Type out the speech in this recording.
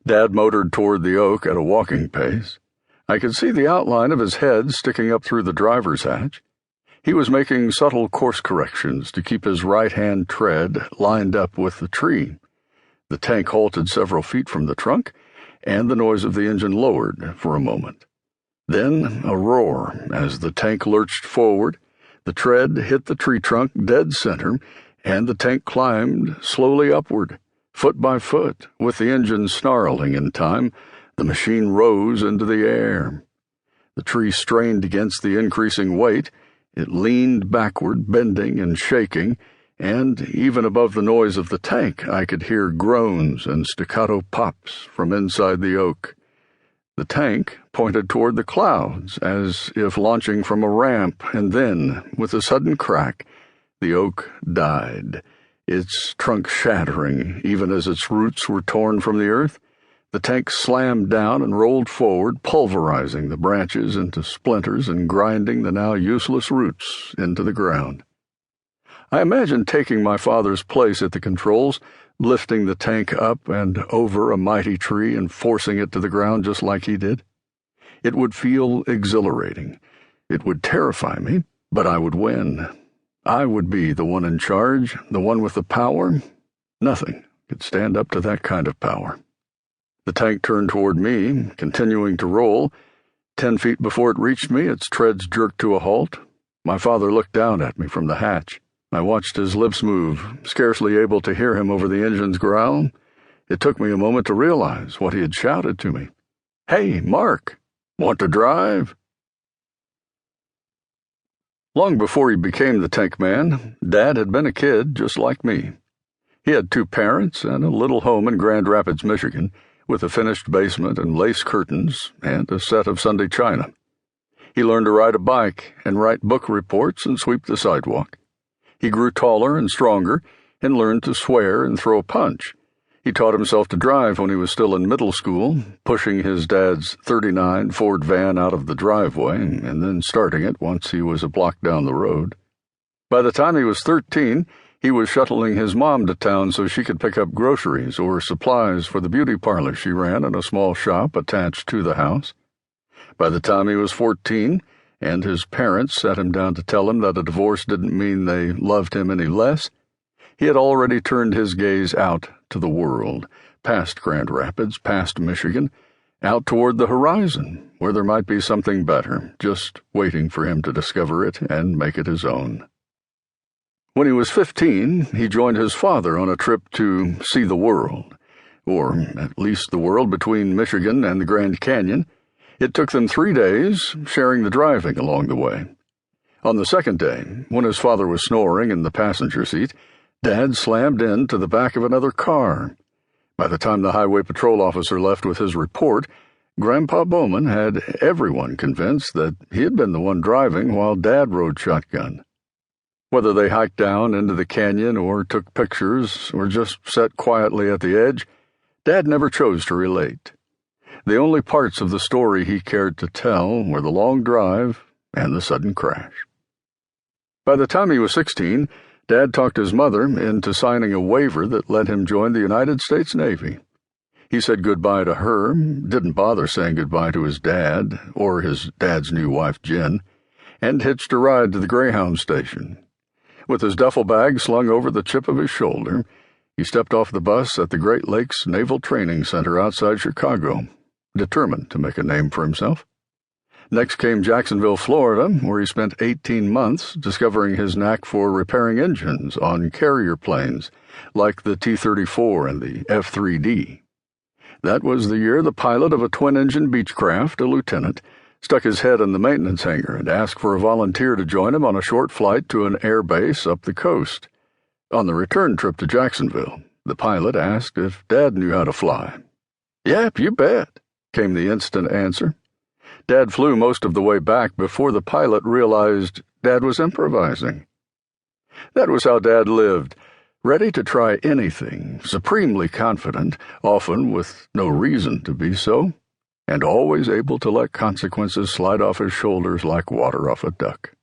Dad motored toward the oak at a walking pace. I could see the outline of his head sticking up through the driver's hatch. He was making subtle course corrections to keep his right-hand tread lined up with the tree. The tank halted several feet from the trunk, and the noise of the engine lowered for a moment. Then a roar as the tank lurched forward. The tread hit the tree trunk dead center, and the tank climbed slowly upward, foot by foot, with the engine snarling in time. The machine rose into the air. The tree strained against the increasing weight. It leaned backward, bending and shaking, and even above the noise of the tank, I could hear groans and staccato pops from inside the oak. The tank pointed toward the clouds, as if launching from a ramp, and then, with a sudden crack, the oak died, its trunk shattering even as its roots were torn from the earth. The tank slammed down and rolled forward, pulverizing the branches into splinters and grinding the now useless roots into the ground. I imagined taking my father's place at the controls, lifting the tank up and over a mighty tree and forcing it to the ground just like he did. It would feel exhilarating. It would terrify me, but I would win. I would be the one in charge, the one with the power. Nothing could stand up to that kind of power. The tank turned toward me, continuing to roll. 10 feet before it reached me, its treads jerked to a halt. My father looked down at me from the hatch. I watched his lips move, scarcely able to hear him over the engine's growl. It took me a moment to realize what he had shouted to me. "Hey, Mark, want to drive?" Long before he became the tank man, Dad had been a kid just like me. He had 2 parents and a little home in Grand Rapids, Michigan, with a finished basement and lace curtains and a set of Sunday china. He learned to ride a bike and write book reports and sweep the sidewalk. He grew taller and stronger and learned to swear and throw a punch. He taught himself to drive when he was still in middle school, pushing his dad's '39 Ford van out of the driveway and then starting it once he was a block down the road. By the time he was 13, he was shuttling his mom to town so she could pick up groceries or supplies for the beauty parlor she ran in a small shop attached to the house. By the time he was 14, and his parents sat him down to tell him that a divorce didn't mean they loved him any less, he had already turned his gaze out to the world, past Grand Rapids, past Michigan, out toward the horizon, where there might be something better, just waiting for him to discover it and make it his own. When he was 15, he joined his father on a trip to see the world, or at least the world between Michigan and the Grand Canyon. It took them 3 days, sharing the driving along the way. On the second day, when his father was snoring in the passenger seat, Dad slammed into the back of another car. By the time the highway patrol officer left with his report, Grandpa Bouman had everyone convinced that he had been the one driving while Dad rode shotgun. Whether they hiked down into the canyon or took pictures or just sat quietly at the edge, Dad never chose to relate. The only parts of the story he cared to tell were the long drive and the sudden crash. By the time he was 16, Dad talked his mother into signing a waiver that let him join the United States Navy. He said goodbye to her, didn't bother saying goodbye to his dad or his dad's new wife, Jen, and hitched a ride to the Greyhound station. With his duffel bag slung over the chip of his shoulder, he stepped off the bus at the Great Lakes Naval Training Center outside Chicago, determined to make a name for himself. Next came Jacksonville, Florida, where he spent 18 months discovering his knack for repairing engines on carrier planes like the T-34 and the F-3D. That was the year the pilot of a twin-engine Beechcraft, a lieutenant, stuck his head in the maintenance hangar and asked for a volunteer to join him on a short flight to an air base up the coast. On the return trip to Jacksonville, the pilot asked if Dad knew how to fly. "Yep, you bet," came the instant answer. Dad flew most of the way back before the pilot realized Dad was improvising. That was how Dad lived, ready to try anything, supremely confident, often with no reason to be so, and always able to let consequences slide off his shoulders like water off a duck.